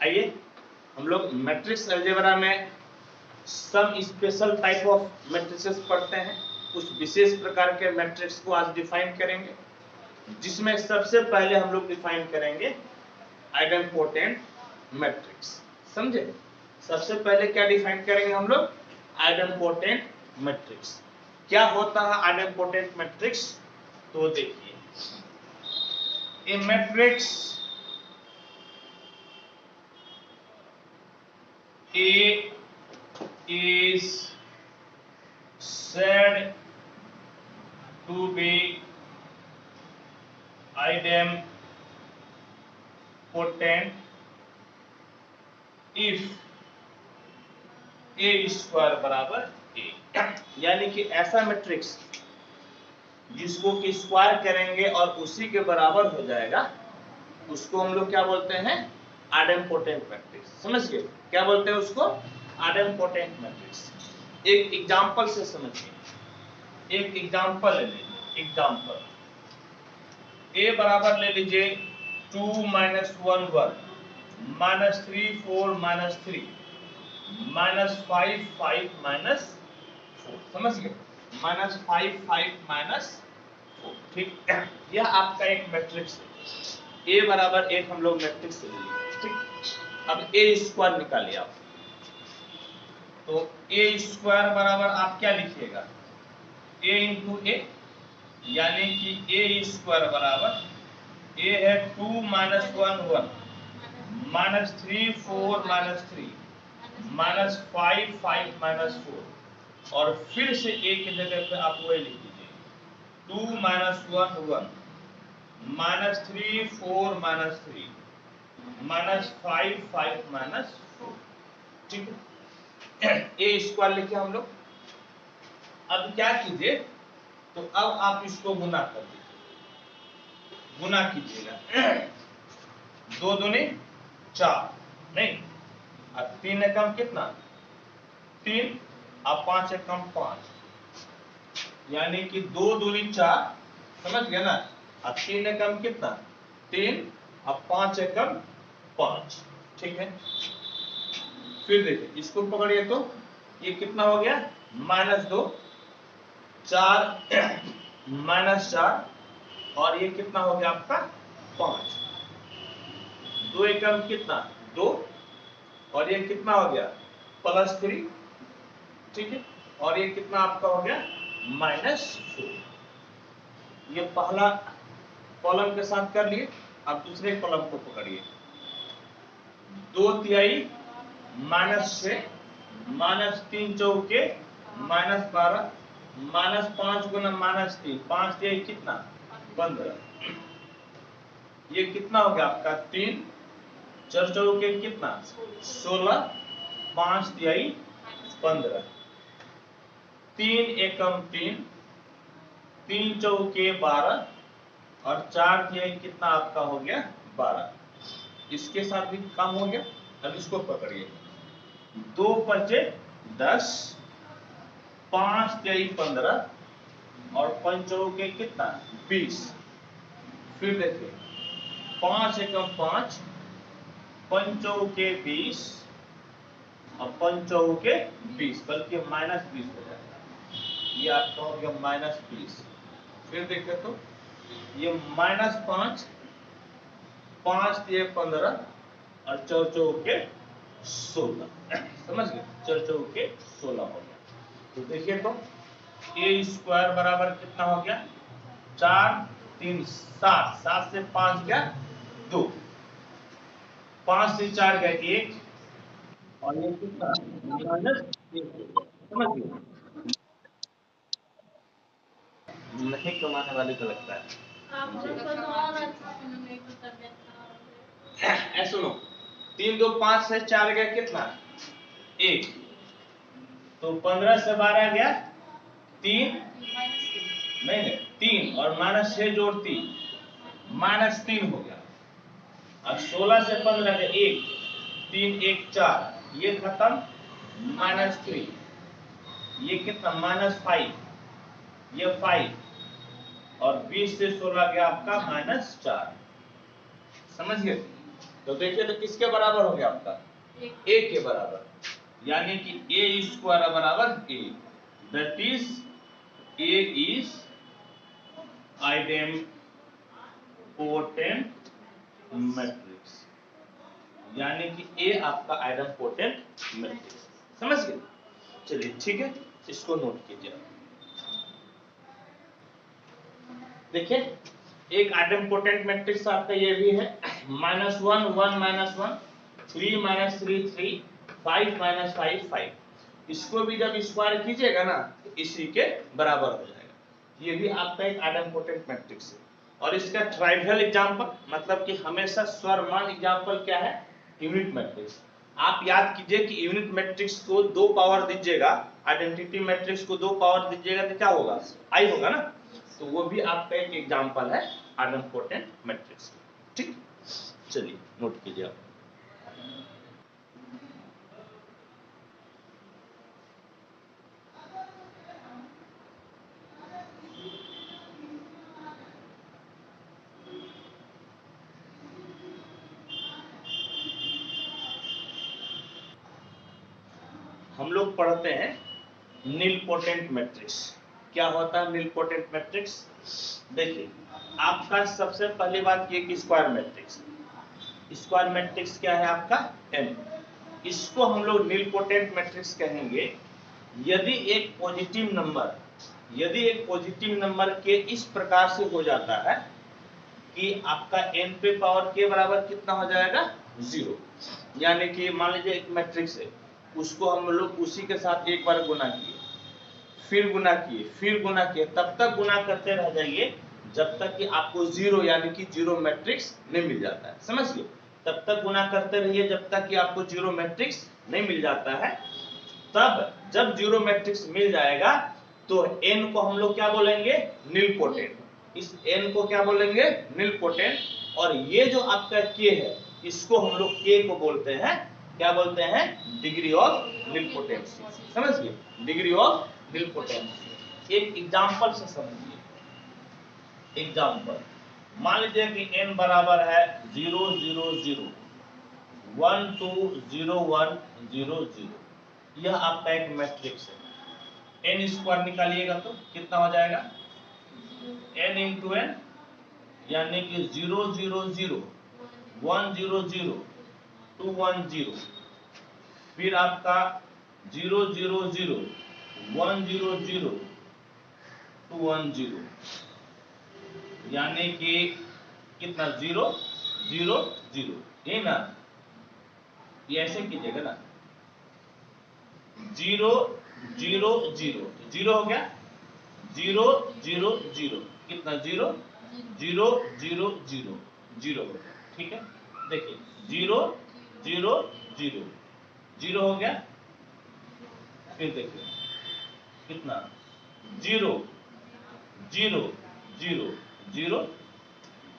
आइए हम लोग मैट्रिक्स अलजेब्रा में some special type of matrices पढ़ते हैं। कुछ विशेष प्रकार के मैट्रिक्स को आज डिफाइन करेंगे, जिसमें सबसे पहले हम लोग डिफाइन करेंगे आइडेंपोटेंट मैट्रिक्स। समझे? सबसे पहले क्या डिफाइन करेंगे हम लोग? Idempotent matrix. क्या होता है आइडेंपोटेंट मैट्रिक्स? तो देखिए, a matrix A is said to be idempotent if A square बराबर A। यानी कि ऐसा मैट्रिक्स जिसको कि स्क्वायर करेंगे और उसी के बराबर हो जाएगा, उसको हम लोग क्या बोलते हैं? आइडेंपोटेंट मैट्रिक्स। समझ गए? क्या बोलते हैं उसको? आइडेंपोटेंट मैट्रिक्स। एक एग्जांपल से समझिए, एक एग्जांपल ले लीजिए। एग्जांपल A बराबर ले लीजिए 2 - 1 1 -3 4 -3 -5 5 -4। समझ गए? -5 5 -4। ठीक, यह आपका एक मैट्रिक्स है। A बराबर एक हम लोग मैट्रिक्स ले लिए। ठीक, अब A स्क्वायर निकालिए आप। तो A स्क्वायर बराबर आप क्या लिखिएगा? A इंटू A, यानी कि A स्क्वायर बराबर A है 2 - 1 1 -3 4 -3 -5 5 -4, और फिर से A की जगह पे आप वही लिख दीजिए 2 - 1 1 -3 4 -3 -5 5 -4। ठीक है, A स्क्वायर लिखे हम लोग। अब क्या कीजिए, तो अब आप इसको गुना कर दीजिए। गुना कीजिएगा 2 दूनी 4, नहीं, अब 3 एकम कितना? 3, अब 5 एकम 5, यानी कि 2 दूनी 4। समझ गए ना? अब 3 एकम कितना? 3, अब 5 एकम 5। ठीक है, फिर देखिए इसको पकड़िए, तो ये कितना हो गया? -2 4 -4, और ये कितना हो गया आपका? 5। 2 एकम कितना? 2, और ये कितना हो गया? +3। ठीक है, और ये कितना आपका हो गया? -4। ये पहला कॉलम के साथ कर लिए। अब दूसरे कॉलम को पकड़िए। 2 तिहाई -6 -3 चौके -12 -5 गुना -3 5 तिहाई कितना? 15। ये कितना हो गया आपका? 3 4 चौके कितना? 16 5 तिहाई 15 3 एकम 3 3 चौके 12, और 4 तिहाई कितना आपका हो गया? 12। इसके साथ भी काम हो गया। अब इसको पकड़िए। 2 5 10 5 तिहाई 15, और 5 चौके कितना? 20। फिर देखिए 5 एकम 5 5 चौके 20, और 5 चौके 20, बल्कि -20 हो जाएगा। ये आपका हो गया -20। फिर देखिए तो ये -5 5 तिहाई 15, और 4 चौके 16। समझ गए? 4 चौके 16 हो गया। तो देखिए तो A स्क्वायर बराबर कितना हो गया? 4 3 7 7 से 5 गया 2, 5 से 4 गया 1, और ये कितना? -1। समझ गए? नहीं कमाने वाले को लगता है। सुनो, 3 2 5 से 4 गया कितना? 1, तो 15 से 12 गया 3, नहीं 3, और -6 जोड़ 3 -3 हो गया। अब 16 से 15 गया 1 3 1 4, ये खत्म -3, ये कितना? -5, ये 5, और 20 से 16 गया आपका -4। समझ गए? तो तो देखिए तो किसके बराबर हो गया आपका, ए के बराबर, यानी कि ए स्क्वायर बराबर A, that is A is idempotent matrix, यानी कि ए आपका आइडेम्पोटेंट मैट्रिक्स, समझ गए। चलिए ठीक है, इसको नोट कीजिए। देखिए एक आइडेम्पोटेंट मैट्रिक्स आपका ये भी है, -1 1 -1 3 -3 3 5 -5 5, इसको भी जब स्क्वायर कीजिएगा ना तो इसी के बराबर हो जाएगा। ये भी आपका एक आइडेम्पोटेंट मैट्रिक्स है। और इसका ट्राइवियल एग्जांपल मतलब कि हमेशा स्वरमान एग्जांपल क्या है, यूनिट मैट्रिक्स। आप याद कीजिए कि यूनिट मैट्रिक्स को 2 पावर दीजिएगा, आइडेंटिटी मैट्रिक्स को 2 पावर दीजिएगा तो क्या होगा, आई होगा ना। तो वो भी आपका एक एग्जांपल है आइडेम्पोटेंट मैट्रिक्स, ठीक। चलिए नोट कीजिए आप। हम लोग पढ़ते हैं नीलपोटेंट मैट्रिक्स। क्या होता है नीलपोटेंट मैट्रिक्स? देखिए आपका सबसे पहली बात ये कि स्क्वायर मैट्रिक्स, स्क्वायर मैट्रिक्स क्या है आपका n, इसको हम लोग नीलपोटेंट मैट्रिक्स कहेंगे यदि एक पॉजिटिव नंबर के इस प्रकार से हो जाता है कि आपका n पे पावर के बराबर कितना हो जाएगा, 0। यानी कि मान लीजिए एक मैट्रिक्स है, उसको हम लोग उसी के साथ एक बार गुना किए, फिर गुना किए, तब तक गुना करते रह जाइए जब तक कि आपको 0 यानी कि 0 मैट्रिक्स नहीं मिल जाता है, समझिए। तब तक गुना करते रहिए जब तक कि आपको 0 मैट्रिक्स नहीं मिल जाता है। तब जब 0 मैट्रिक्स मिल जाएगा तो n को हम लोग क्या बोलेंगे, नीलपोटेंट। इस n को क्या बोलेंगे, नीलपोटेंट। और ये जो आपका k है इसको हम लोग k को बोलते हैं, क्या बोलते हैं, डिग्री ऑफ नीलपोटेंसी, समझिए, डिग्री ऑफ नीलपोटेंसी। एक एग्जांपल से समझिए, एग्जांपल मान लीजिए कि n बराबर है 0 0 0 1 2 0 1 0 0, यह आपका एक मैट्रिक्स है। n स्क्वायर निकालिएगा तो कितना हो जाएगा, n इंटू n, यानी कि 0 0 0 1 0 0 2 1 0, फिर आपका 0 0 0 1 0 0 2 1 0, यानी कि कितना 0 0 0, ये ना, ये ऐसे कीजिएगा ना, 0 0 0 0 हो गया, 0 0 0 कितना 0 0 0 0 0 हो गया, ठीक है। देखिए 0 0 0 0 हो गया, फिर देखिए कितना 0 0 0 0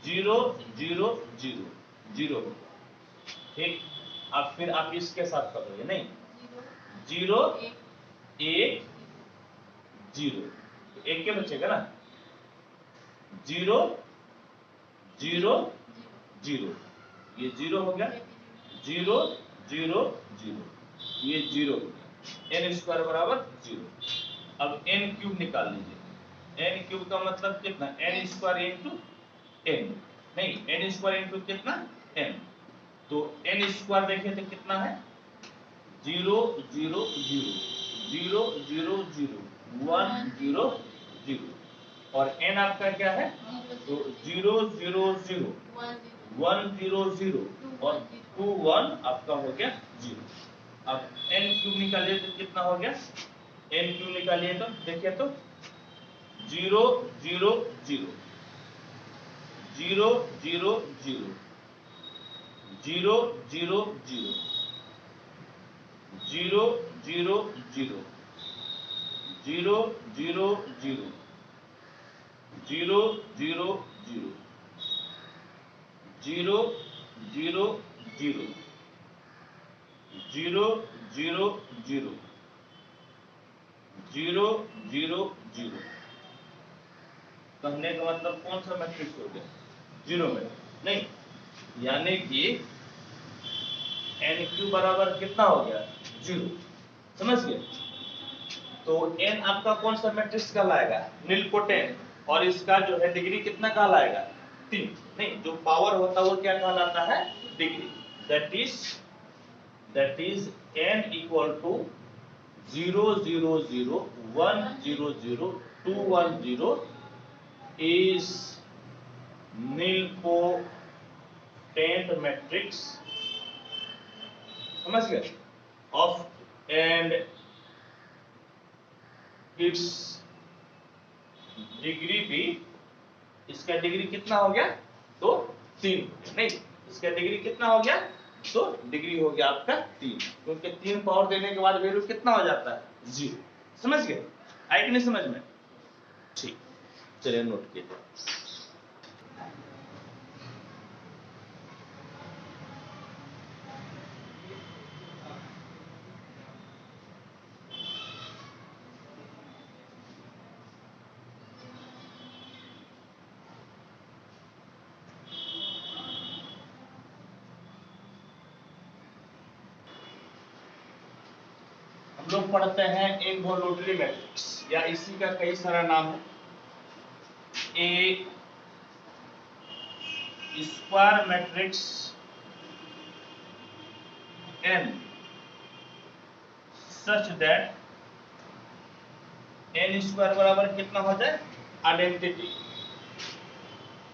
0 0 0 0 हो गया, ठीक। अब फिर आप इसके साथ करोगे, नहीं 0 1 0, एक के बचेगा ना, 0 0 0, ये 0 हो गया, 0 0 0, ये 0 हो गया, n स्क्वायर बराबर 0। अब n क्यूब निकाल लीजिए, n क्यूब का मतलब कितना, n स्क्वायर इंटू n, नहीं n स्क्वायर इंटू कितना n, तो n स्क्वायर देखिए तो कितना है, 0 0 0 0 0 0 1 0 0, और n आपका क्या है, तो 0 0 0 1 0 0 और 2 1 आपका हो गया 0। अब n क्यूब निकालिए तो कितना हो गया, n क्यूब निकालिए तो देखिए तो 0 0 0 0 0 0 0 0 0 0 0 0 0 0 0 0 0 0 0 0 0 0 0 0 0 0 0, कहने का मतलब कौन सा मैट्रिक्स हो गया, 0 में, नहीं, यानी कि एन क्यू बराबर कितना हो गया 0, समझ गए। तो n आपका कौन सा मैट्रिक्स कहलाएगा नीलपोटेंट, और इसका जो है डिग्री कितना कहलाएगा 3, नहीं जो पावर होता है वो क्या कहलाता है degree, that is n equal to 0 0 0 1 0 0 2 1 0 is nilpotent matrix, समझ गए, of and its डिग्री भी, इसका डिग्री कितना हो गया तो 3, नहीं इसका डिग्री कितना हो गया तो डिग्री हो गया आपका 3, क्योंकि 3 पावर देने के बाद वैल्यू कितना हो जाता है 0, समझ गए, आई कि नहीं समझ में, ठीक, चलिए नोट कीजिए। हम लोग पढ़ते हैं इनवॉल्यूटरी मैट्रिक्स, या इसी का कई सारा नाम है, a square matrix n such that n square बराबर कितना हो जाए identity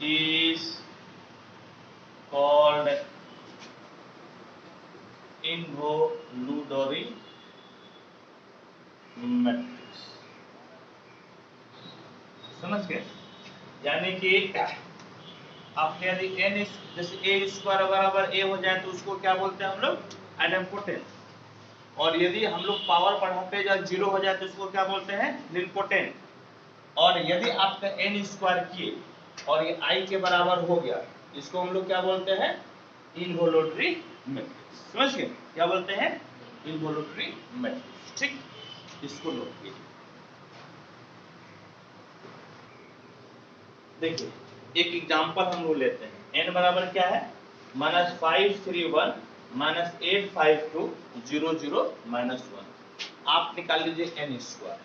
is called involutory matrix, समझ गए, यानी कि आपने यदि n जैसे a स्क्वायर बराबर a हो जाए तो उसको क्या बोलते हैं हम लोग आइडेंटिटी, और यदि हम लोग पावर बढ़ाते जब 0 हो जाए तो उसको क्या बोलते हैं नीलपोटेंट, और यदि आपका n स्क्वायर किए और ये i के बराबर हो गया इसको हम लोग क्या बोलते हैं इनवॉल्यूटरी मैट्रिक्स, समझ गए, क्या बोलते हैं इनवॉल्यूटरी मैट्रिक्स, ठीक, इसको नोट कीजिए। देखिए एक एग्जांपल हम लोग लेते हैं, n बराबर क्या है -531 -852 0 0 -1, आप निकाल लीजिए n स्क्वायर,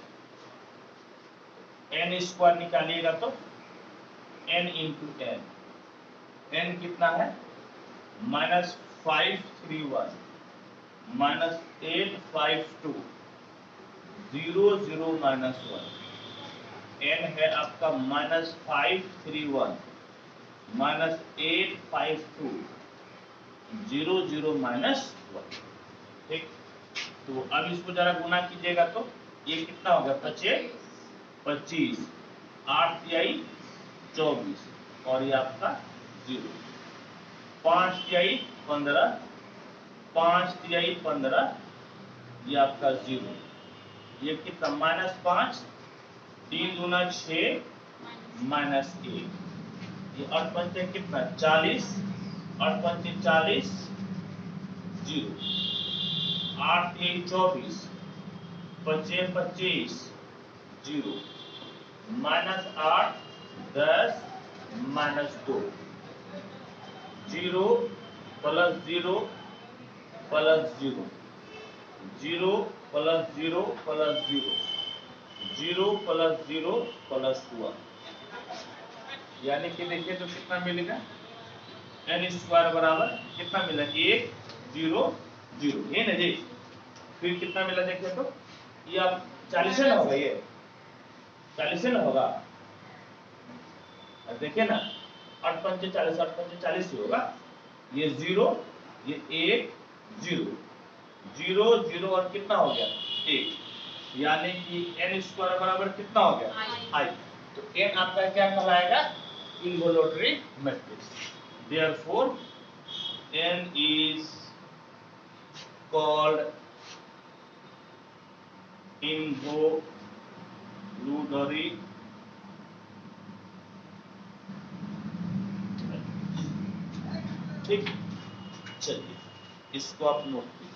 n स्क्वायर निकालिएगा तो n इंटू n कितना है -531 -852 0 0 -1, n है आपका -531 -852 0 0 -1, ठीक, तो अब इसको जरा गुना कीजिएगा तो ये कितना होगा 25 25 8 तिहाई 24, और ये आपका 0, 5 तिहाई 15 5 तिहाई 15, ये आपका 0, ये कितना -5 3 दूना 6 -1, ये 8 पंचे कितना 40 8 पंचे 40 0, 8 3 24 5 25 0, -8 10 -2 0 plus 0 plus 0 0 plus 0 plus 0 0 plus 0 plus 1, यानी कि देखिए तो कितना मिलेगा n स्क्वायर बराबर कितना मिला 1 0 0, ये ना जी, फिर कितना मिला देखिए तो ये आप 40 से ना होगा, ये 40 से ना होगा, अब देखिए ना 8 पंचे 40 8 पंचे 40 ही होगा, ये 0 ये 1 0 0 0 और कितना हो गया 1, यानी कि n स्क्वायर बराबर कितना हो गया i, तो n आपका क्या कहलाएगा involutory matrix, therefore n is called involutory ठीक, चलिए इसको आप नोट कीजिए।